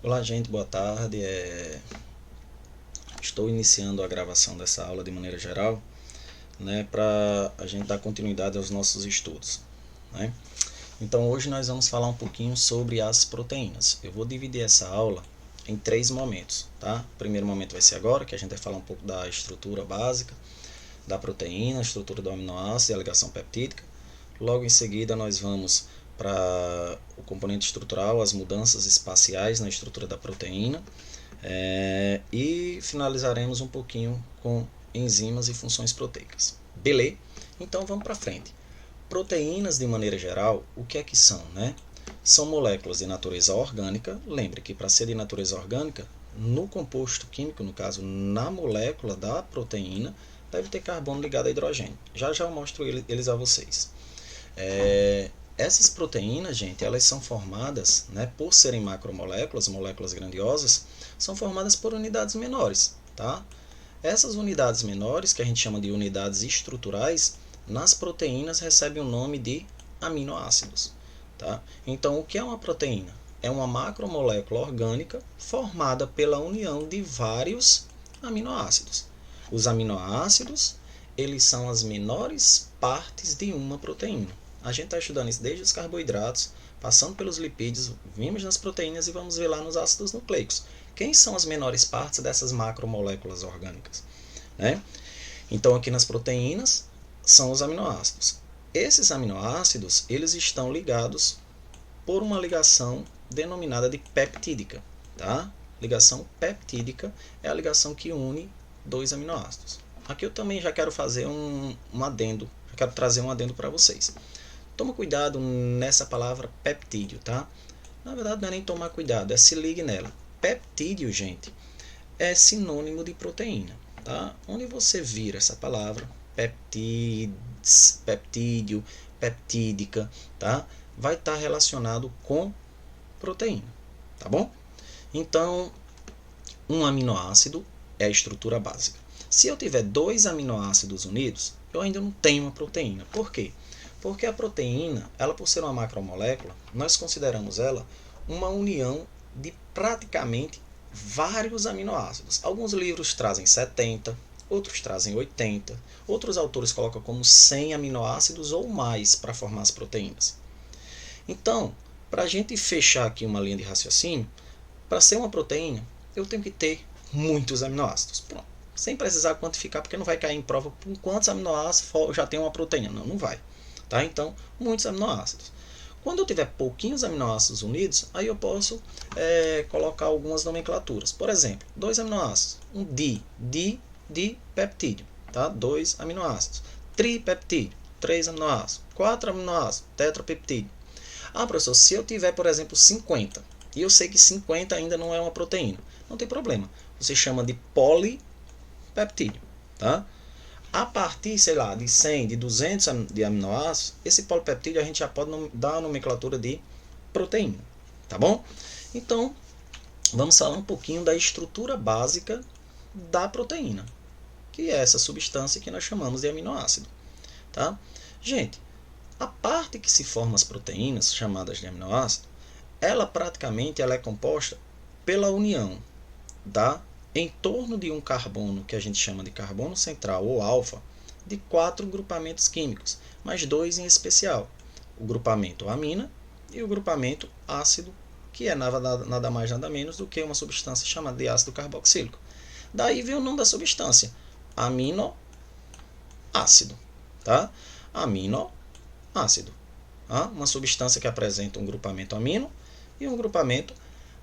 Olá, gente, boa tarde. Estou iniciando a gravação dessa aula de maneira geral, né, para a gente dar continuidade aos nossos estudos, né? Então, hoje nós vamos falar um pouquinho sobre as proteínas. Eu vou dividir essa aula em 3 momentos, tá? O primeiro momento vai ser agora, que a gente vai falar um pouco da estrutura básica da proteína, a estrutura do aminoácido e a ligação peptídica. Logo em seguida, nós vamos para o componente estrutural, as mudanças espaciais na estrutura da proteína, e finalizaremos um pouquinho com enzimas e funções proteicas. Beleza? Então vamos para frente. Proteínas, de maneira geral, o que é que são, né? São moléculas de natureza orgânica. Lembre que para ser de natureza orgânica, no composto químico, no caso na molécula da proteína, deve ter carbono ligado a hidrogênio. Já eu mostro eles a vocês. Essas proteínas, gente, elas são formadas, né, por serem macromoléculas, moléculas grandiosas, são formadas por unidades menores, tá? Essas unidades menores, que a gente chama de unidades estruturais, nas proteínas recebem o nome de aminoácidos, tá? Então, o que é uma proteína? É uma macromolécula orgânica formada pela união de vários aminoácidos. Os aminoácidos, eles são as menores partes de uma proteína. A gente está estudando isso desde os carboidratos, passando pelos lipídios, vimos nas proteínas e vamos ver lá nos ácidos nucleicos. Quem são as menores partes dessas macromoléculas orgânicas, né? Então, aqui nas proteínas, são os aminoácidos. Esses aminoácidos, eles estão ligados por uma ligação denominada de peptídica, tá? Ligação peptídica é a ligação que une dois aminoácidos. Aqui eu também já quero fazer um adendo, já quero trazer um adendo para vocês. Toma cuidado nessa palavra peptídeo, tá? Na verdade, não é nem tomar cuidado, é se ligue nela. Peptídeo, gente, é sinônimo de proteína, tá? Onde você vira essa palavra, peptídeo, peptídica, tá? Vai estar relacionado com proteína, tá bom? Então, um aminoácido é a estrutura básica. Se eu tiver 2 aminoácidos unidos, eu ainda não tenho uma proteína. Por quê? Porque a proteína, ela por ser uma macromolécula, nós consideramos ela uma união de praticamente vários aminoácidos. Alguns livros trazem 70, outros trazem 80, outros autores colocam como 100 aminoácidos ou mais para formar as proteínas. Então, para a gente fechar aqui uma linha de raciocínio, para ser uma proteína, eu tenho que ter muitos aminoácidos. Pronto. Sem precisar quantificar, porque não vai cair em prova com quantos aminoácidos já tem uma proteína. Não, não vai. Tá? Então, muitos aminoácidos. Quando eu tiver pouquinhos aminoácidos unidos, aí eu posso colocar algumas nomenclaturas. Por exemplo, 2 aminoácidos. Um dipeptídeo. Tá? 2 aminoácidos. Tripeptídeo. 3 aminoácidos. 4 aminoácidos. Tetrapeptídeo. Ah, professor, se eu tiver, por exemplo, 50, e eu sei que 50 ainda não é uma proteína, não tem problema. Você chama de polipeptídeo. Tá? A partir, sei lá, de 100, de 200 de aminoácidos, esse polipeptídeo a gente já pode dar a nomenclatura de proteína, tá bom? Então, vamos falar um pouquinho da estrutura básica da proteína, que é essa substância que nós chamamos de aminoácido, tá? Gente, a parte que se forma as proteínas, chamadas de aminoácido, ela praticamente é composta pela união em torno de um carbono, que a gente chama de carbono central ou alfa, de 4 grupamentos químicos, mas 2 em especial. O grupamento amina e o grupamento ácido, que é nada mais nada menos do que uma substância chamada de ácido carboxílico. Daí vem o nome da substância, aminoácido. Tá? Aminoácido. Uma substância que apresenta um grupamento amino e um grupamento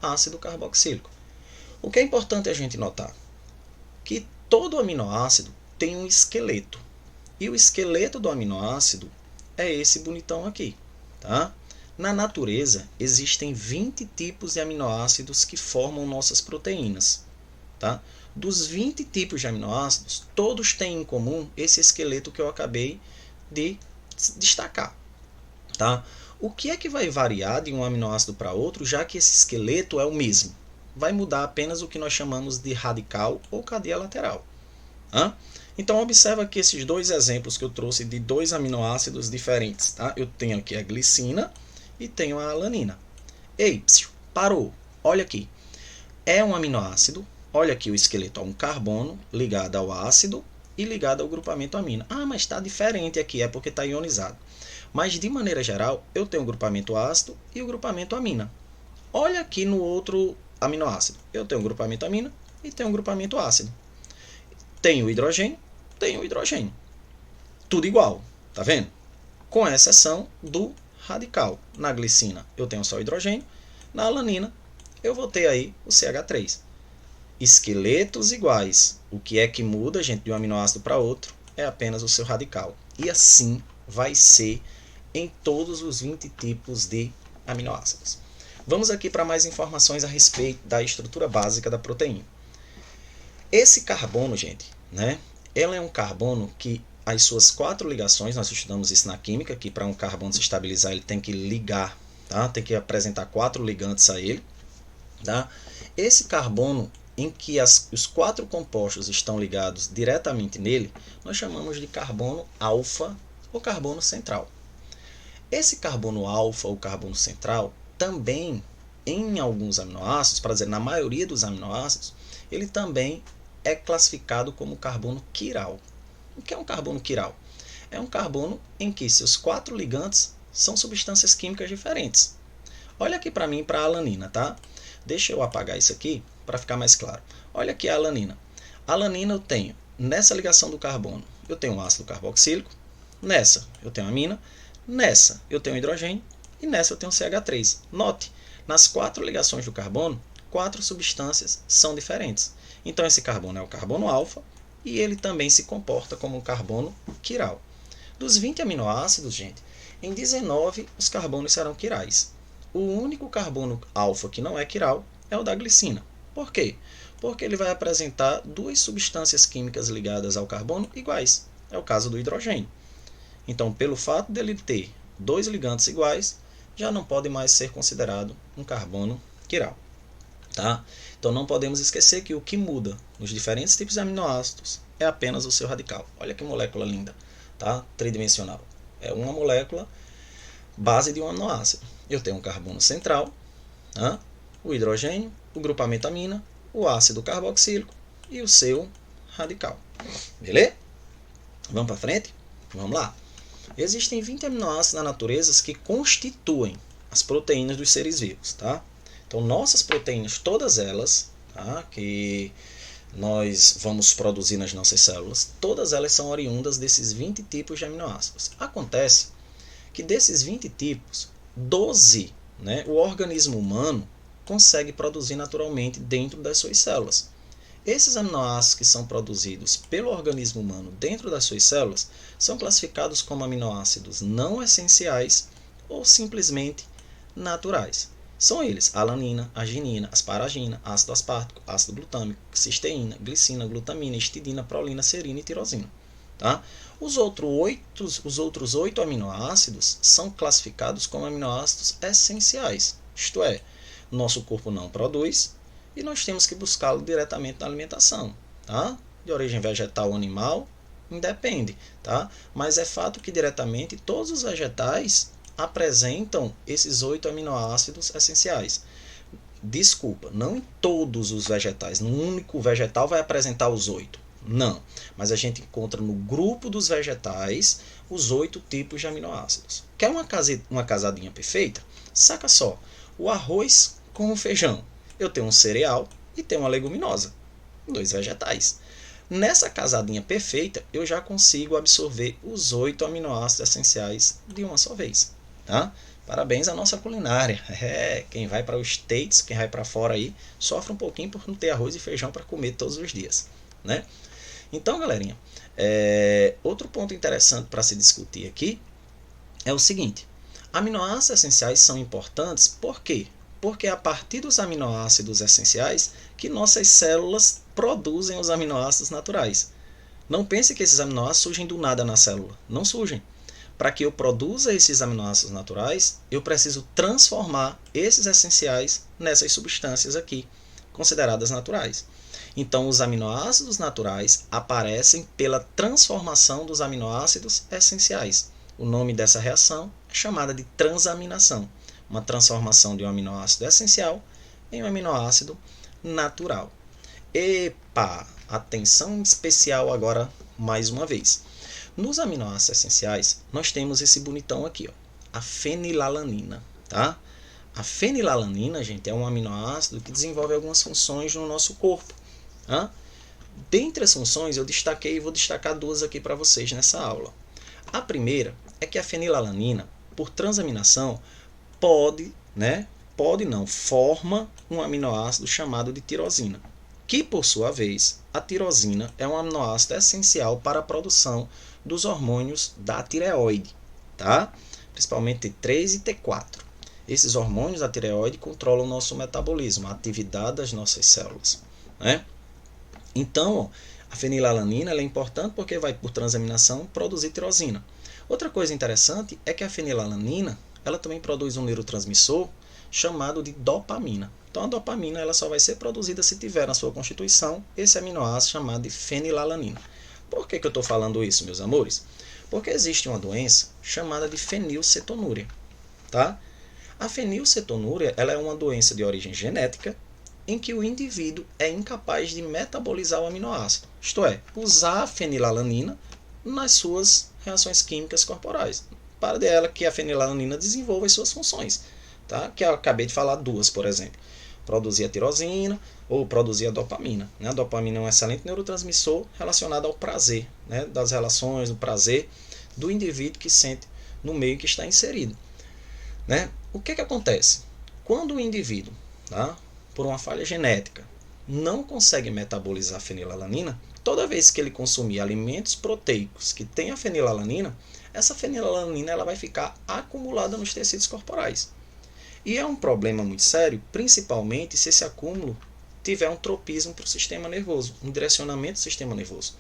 ácido carboxílico. O que é importante a gente notar? Que todo aminoácido tem um esqueleto. E o esqueleto do aminoácido é esse bonitão aqui. Tá? Na natureza, existem 20 tipos de aminoácidos que formam nossas proteínas. Tá? Dos 20 tipos de aminoácidos, todos têm em comum esse esqueleto que eu acabei de destacar. Tá? O que é que vai variar de um aminoácido para outro, já que esse esqueleto é o mesmo? Vai mudar apenas o que nós chamamos de radical ou cadeia lateral. Então, observa aqui esses 2 exemplos que eu trouxe de 2 aminoácidos diferentes. Tá? Eu tenho aqui a glicina e tenho a alanina. Ei, parou, olha aqui. é um aminoácido. Olha aqui o esqueleto, um carbono ligado ao ácido e ligado ao grupamento amina. Ah, mas está diferente aqui, é porque está ionizado. Mas, de maneira geral, eu tenho o grupamento ácido e o grupamento amina. Olha aqui no outro aminoácido. Eu tenho o grupamento amina e tenho o grupamento ácido. Tenho hidrogênio, tenho hidrogênio. Tudo igual, tá vendo? Com exceção do radical. Na glicina eu tenho só hidrogênio, na alanina eu vou ter aí o CH3. Esqueletos iguais. O que é que muda, gente, de um aminoácido para outro é apenas o seu radical. E assim vai ser em todos os 20 tipos de aminoácidos. Vamos aqui para mais informações a respeito da estrutura básica da proteína. Esse carbono, gente, né? Ela é um carbono que as suas 4 ligações, nós estudamos isso na química, que para um carbono se estabilizar ele tem que ligar, tá? Tem que apresentar 4 ligantes a ele. Tá? Esse carbono em que os 4 compostos estão ligados diretamente nele, nós chamamos de carbono alfa ou carbono central. Esse carbono alfa ou carbono central também, em alguns aminoácidos, para dizer, na maioria dos aminoácidos, ele também é classificado como carbono quiral. O que é um carbono quiral? É um carbono em que seus 4 ligantes são substâncias químicas diferentes. Olha aqui para mim, para a alanina, tá? Deixa eu apagar isso aqui para ficar mais claro. Olha aqui a alanina. A alanina eu tenho, nessa ligação do carbono, eu tenho um ácido carboxílico, nessa eu tenho amina, nessa eu tenho hidrogênio e nessa eu tenho CH3. Note, nas 4 ligações do carbono, 4 substâncias são diferentes. Então esse carbono é o carbono alfa e ele também se comporta como um carbono quiral. Dos 20 aminoácidos, gente, em 19 os carbonos serão quirais. O único carbono alfa que não é quiral é o da glicina. Por quê? Porque ele vai apresentar 2 substâncias químicas ligadas ao carbono iguais. É o caso do hidrogênio. Então, pelo fato dele ter 2 ligantes iguais, já não pode mais ser considerado um carbono quiral. Tá? Então, não podemos esquecer que o que muda nos diferentes tipos de aminoácidos é apenas o seu radical. Olha que molécula linda, tá? Tridimensional. É uma molécula base de um aminoácido. Eu tenho um carbono central, tá? O hidrogênio, o grupamento amina, o ácido carboxílico e o seu radical. Beleza? Vamos para frente? Vamos lá. Existem 20 aminoácidos na natureza que constituem as proteínas dos seres vivos. Tá? Então, nossas proteínas, todas elas, tá? Que nós vamos produzir nas nossas células, todas elas são oriundas desses 20 tipos de aminoácidos. Acontece que desses 20 tipos, 12, né, o organismo humano consegue produzir naturalmente dentro das suas células. Esses aminoácidos que são produzidos pelo organismo humano dentro das suas células são classificados como aminoácidos não essenciais ou simplesmente naturais. São eles alanina, arginina, asparagina, ácido aspartico, ácido glutâmico, cisteína, glicina, glutamina, histidina, prolina, serina e tirosina. Tá? Os outros 8 aminoácidos são classificados como aminoácidos essenciais, isto é, nosso corpo não produz e nós temos que buscá-lo diretamente na alimentação. Tá? De origem vegetal ou animal, independe. Tá? Mas é fato que diretamente todos os vegetais apresentam esses 8 aminoácidos essenciais. Desculpa, não em todos os vegetais. No único vegetal vai apresentar os 8. Não, mas a gente encontra no grupo dos vegetais os 8 tipos de aminoácidos. Quer uma casadinha perfeita? Saca só, o arroz com o feijão. Eu tenho um cereal e tenho uma leguminosa, 2 vegetais. Nessa casadinha perfeita, eu já consigo absorver os 8 aminoácidos essenciais de uma só vez. Tá? Parabéns à nossa culinária. Quem vai para os States, quem vai para fora aí, sofre um pouquinho por não ter arroz e feijão para comer todos os dias. Né? Então, galerinha, outro ponto interessante para se discutir aqui é o seguinte. Aminoácidos essenciais são importantes por quê? Porque é a partir dos aminoácidos essenciais que nossas células produzem os aminoácidos naturais. Não pense que esses aminoácidos surgem do nada na célula. Não surgem. Para que eu produza esses aminoácidos naturais, eu preciso transformar esses essenciais nessas substâncias aqui, consideradas naturais. Então, os aminoácidos naturais aparecem pela transformação dos aminoácidos essenciais. O nome dessa reação é chamada de transaminação, uma transformação de um aminoácido essencial em um aminoácido natural. Epa! Atenção especial agora mais uma vez. Nos aminoácidos essenciais, nós temos esse bonitão aqui, ó, a fenilalanina, tá? A fenilalanina, gente, é um aminoácido que desenvolve algumas funções no nosso corpo. Tá? Dentre as funções, eu destaquei e vou destacar duas aqui para vocês nessa aula. A primeira é que a fenilalanina, por transaminação, forma um aminoácido chamado de tirosina, que, por sua vez, a tirosina é um aminoácido essencial para a produção dos hormônios da tireoide, tá? Principalmente T3 e T4. Esses hormônios da tireoide controlam o nosso metabolismo, a atividade das nossas células, né? Então, a fenilalanina é importante porque vai, por transaminação, produzir tirosina. Outra coisa interessante é que a fenilalanina ela também produz um neurotransmissor chamado de dopamina. Então, a dopamina ela só vai ser produzida se tiver na sua constituição esse aminoácido chamado de fenilalanina. Por que eu estou falando isso, meus amores? Porque existe uma doença chamada de fenilcetonúria. Tá? A fenilcetonúria ela é uma doença de origem genética em que o indivíduo é incapaz de metabolizar o aminoácido, isto é, usar a fenilalanina nas suas reações químicas corporais, para dela que a fenilalanina desenvolva as suas funções, tá? Que eu acabei de falar duas, por exemplo, produzir a tirosina ou produzir a dopamina. Né? A dopamina é um excelente neurotransmissor relacionado ao prazer, né? Das relações, do prazer do indivíduo que sente no meio que está inserido. Né? O que acontece? Quando o indivíduo, tá, por uma falha genética, não consegue metabolizar a fenilalanina, toda vez que ele consumir alimentos proteicos que têm a fenilalanina, essa fenilalanina ela vai ficar acumulada nos tecidos corporais. E é um problema muito sério, principalmente se esse acúmulo tiver um tropismo para o sistema nervoso, um direcionamento do sistema nervoso.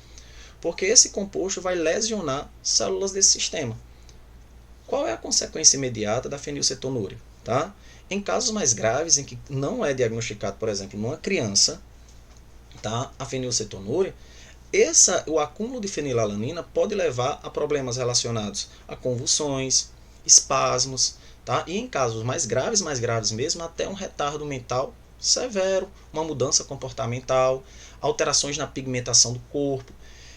Porque esse composto vai lesionar células desse sistema. Qual é a consequência imediata da fenilcetonúria? Tá? Em casos mais graves, em que não é diagnosticado, por exemplo, numa criança, tá, a fenilcetonúria, o acúmulo de fenilalanina pode levar a problemas relacionados a convulsões, espasmos, tá? E em casos mais graves mesmo, até um retardo mental severo, uma mudança comportamental, alterações na pigmentação do corpo.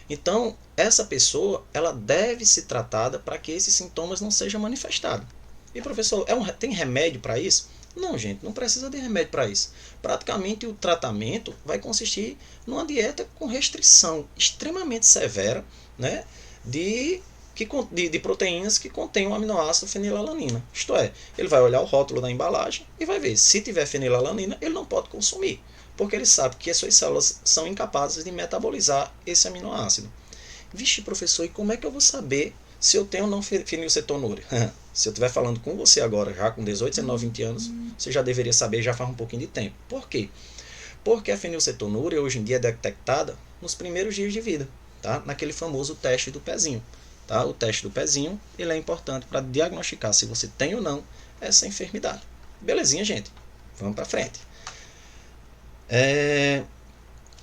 Então, essa pessoa ela deve ser tratada para que esses sintomas não sejam manifestados. E professor, tem remédio para isso? Não, gente, não precisa de remédio para isso. Praticamente o tratamento vai consistir numa dieta com restrição extremamente severa, né, de proteínas que contêm o aminoácido fenilalanina. Isto é, ele vai olhar o rótulo da embalagem e vai ver, se tiver fenilalanina, ele não pode consumir, porque ele sabe que as suas células são incapazes de metabolizar esse aminoácido. Vixe, professor, e como é que eu vou saber se eu tenho ou não fenilcetonúria? Se eu estiver falando com você agora, já com 18, 19, 20 anos, você já deveria saber, já faz um pouquinho de tempo. Por quê? Porque a fenilcetonúria hoje em dia é detectada nos primeiros dias de vida, tá? Naquele famoso teste do pezinho. Tá? O teste do pezinho ele é importante para diagnosticar se você tem ou não essa enfermidade. Belezinha, gente? Vamos para frente.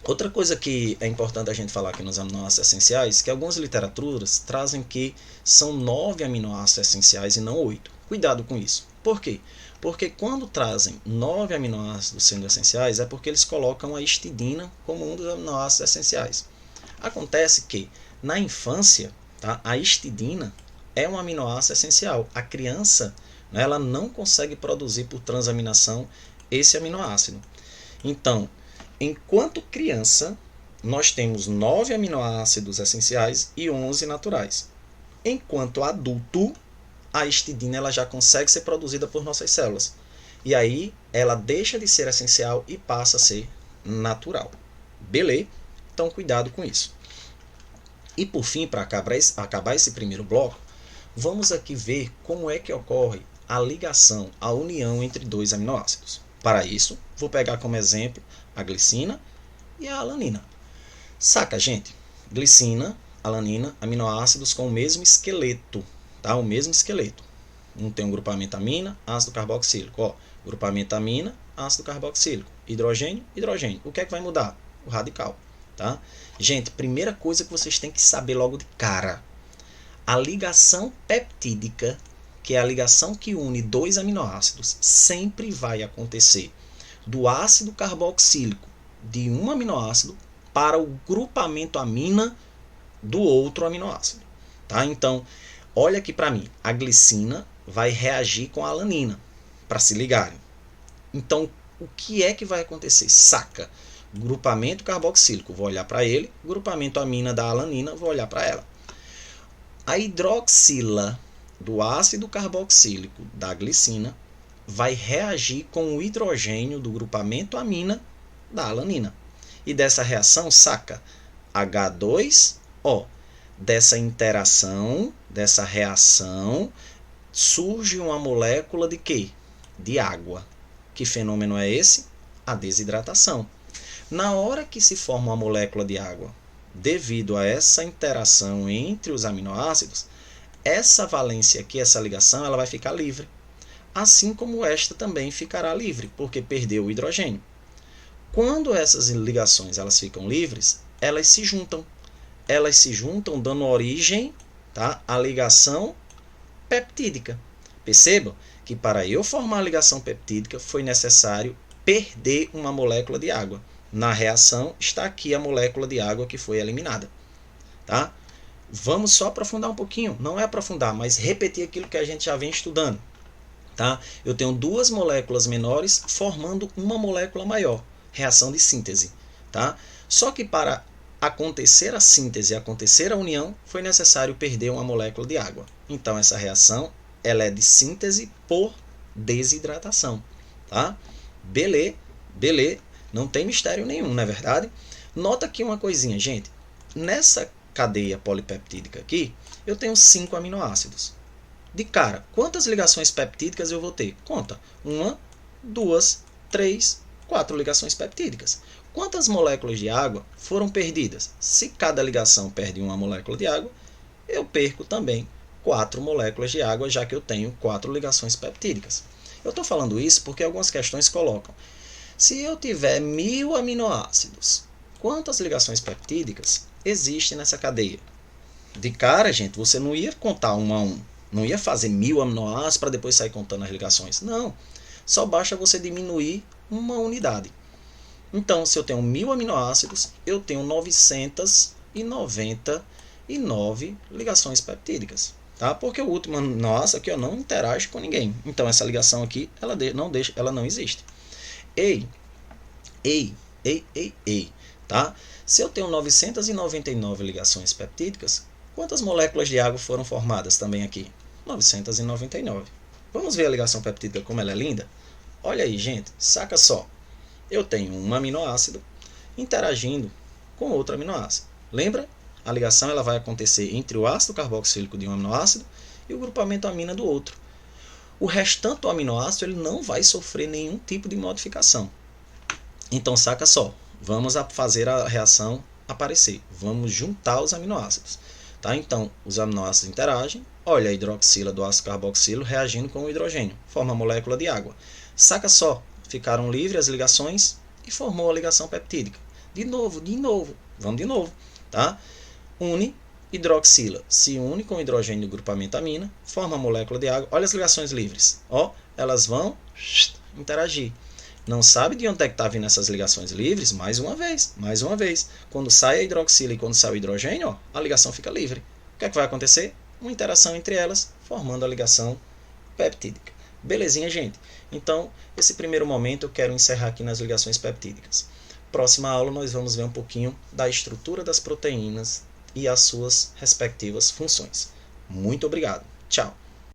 Outra coisa que é importante a gente falar aqui nos aminoácidos essenciais, que algumas literaturas trazem que são 9 aminoácidos essenciais e não 8. Cuidado com isso. Por quê? Porque quando trazem 9 aminoácidos sendo essenciais, é porque eles colocam a histidina como um dos aminoácidos essenciais. Acontece que, na infância, tá, a histidina é um aminoácido essencial. A criança, né, ela não consegue produzir por transaminação esse aminoácido. Então, enquanto criança, nós temos 9 aminoácidos essenciais e 11 naturais. Enquanto adulto, a histidina ela já consegue ser produzida por nossas células. E aí, ela deixa de ser essencial e passa a ser natural. Beleza? Então, cuidado com isso. E por fim, para acabar esse primeiro bloco, vamos aqui ver como é que ocorre a ligação, a união entre dois aminoácidos. Para isso, vou pegar como exemplo a glicina e a alanina. Saca, gente? Glicina, alanina, aminoácidos com o mesmo esqueleto, tá? O mesmo esqueleto. Um tem um grupamento amina, ácido carboxílico. Ó, grupamento amina, ácido carboxílico. Hidrogênio, hidrogênio. O que é que vai mudar? O radical, tá? Gente, primeira coisa que vocês têm que saber logo de cara. A ligação peptídica, que é a ligação que une dois aminoácidos, sempre vai acontecer do ácido carboxílico de um aminoácido para o grupamento amina do outro aminoácido. Tá? Então, olha aqui para mim, a glicina vai reagir com a alanina, para se ligarem. Então, o que é que vai acontecer? Saca, grupamento carboxílico, vou olhar para ele, grupamento amina da alanina, vou olhar para ela. A hidroxila do ácido carboxílico da glicina vai reagir com o hidrogênio do grupamento amina da alanina. E dessa reação, saca, H2O. Dessa interação, dessa reação, surge uma molécula de quê? De água. Que fenômeno é esse? A desidratação. Na hora que se forma uma molécula de água, devido a essa interação entre os aminoácidos, essa valência aqui, essa ligação, ela vai ficar livre. Assim como esta também ficará livre, porque perdeu o hidrogênio. Quando essas ligações elas ficam livres, elas se juntam. Elas se juntam dando origem, tá, à ligação peptídica. Percebam que para eu formar a ligação peptídica foi necessário perder uma molécula de água. Na reação está aqui a molécula de água que foi eliminada. Tá? Vamos só aprofundar um pouquinho. Não é aprofundar, mas repetir aquilo que a gente já vem estudando. Tá? Eu tenho duas moléculas menores formando uma molécula maior. Reação de síntese. Tá? Só que para acontecer a síntese, acontecer a união, foi necessário perder uma molécula de água. Então essa reação ela é de síntese por desidratação. Tá? Beleza, beleza. Não tem mistério nenhum, não é verdade? Nota aqui uma coisinha, gente. Nessa cadeia polipeptídica aqui, eu tenho 5 aminoácidos. De cara, quantas ligações peptídicas eu vou ter? Conta. 1, 2, 3, 4 ligações peptídicas. Quantas moléculas de água foram perdidas? Se cada ligação perde uma molécula de água, eu perco também 4 moléculas de água, já que eu tenho 4 ligações peptídicas. Eu estou falando isso porque algumas questões colocam. Se eu tiver 1000 aminoácidos, quantas ligações peptídicas existem nessa cadeia? De cara, gente, você não ia contar um a um. Não ia fazer 1000 aminoácidos para depois sair contando as ligações. Não. Só basta você diminuir uma unidade. Então, se eu tenho 1000 aminoácidos, eu tenho 999 ligações peptídicas. Tá? Porque o último aminoácido aqui não interage com ninguém. Então, essa ligação aqui, ela não existe. Ei, tá? Se eu tenho 999 ligações peptídicas, quantas moléculas de água foram formadas também aqui? 999. Vamos ver a ligação peptídica como ela é linda? Olha aí, gente, saca só. Eu tenho um aminoácido interagindo com outro aminoácido. Lembra? A ligação ela vai acontecer entre o ácido carboxílico de um aminoácido e o grupamento amina do outro. O restante do aminoácido ele não vai sofrer nenhum tipo de modificação. Então, saca só. Vamos fazer a reação aparecer. Vamos juntar os aminoácidos. Tá? Então, os aminoácidos interagem. Olha a hidroxila do ácido carboxílico reagindo com o hidrogênio. Forma a molécula de água. Saca só. Ficaram livres as ligações e formou a ligação peptídica. De novo. Vamos de novo. Tá? Une. Hidroxila se une com o hidrogênio do grupamento amina, forma a molécula de água. Olha as ligações livres. Ó, elas vão interagir. Não sabe de onde é que está vindo essas ligações livres? Mais uma vez. Quando sai a hidroxila e quando sai o hidrogênio, ó, a ligação fica livre. O que é que vai acontecer? Uma interação entre elas, formando a ligação peptídica. Belezinha, gente? Então, esse primeiro momento eu quero encerrar aqui nas ligações peptídicas. Próxima aula nós vamos ver um pouquinho da estrutura das proteínas e as suas respectivas funções. Muito obrigado. Tchau.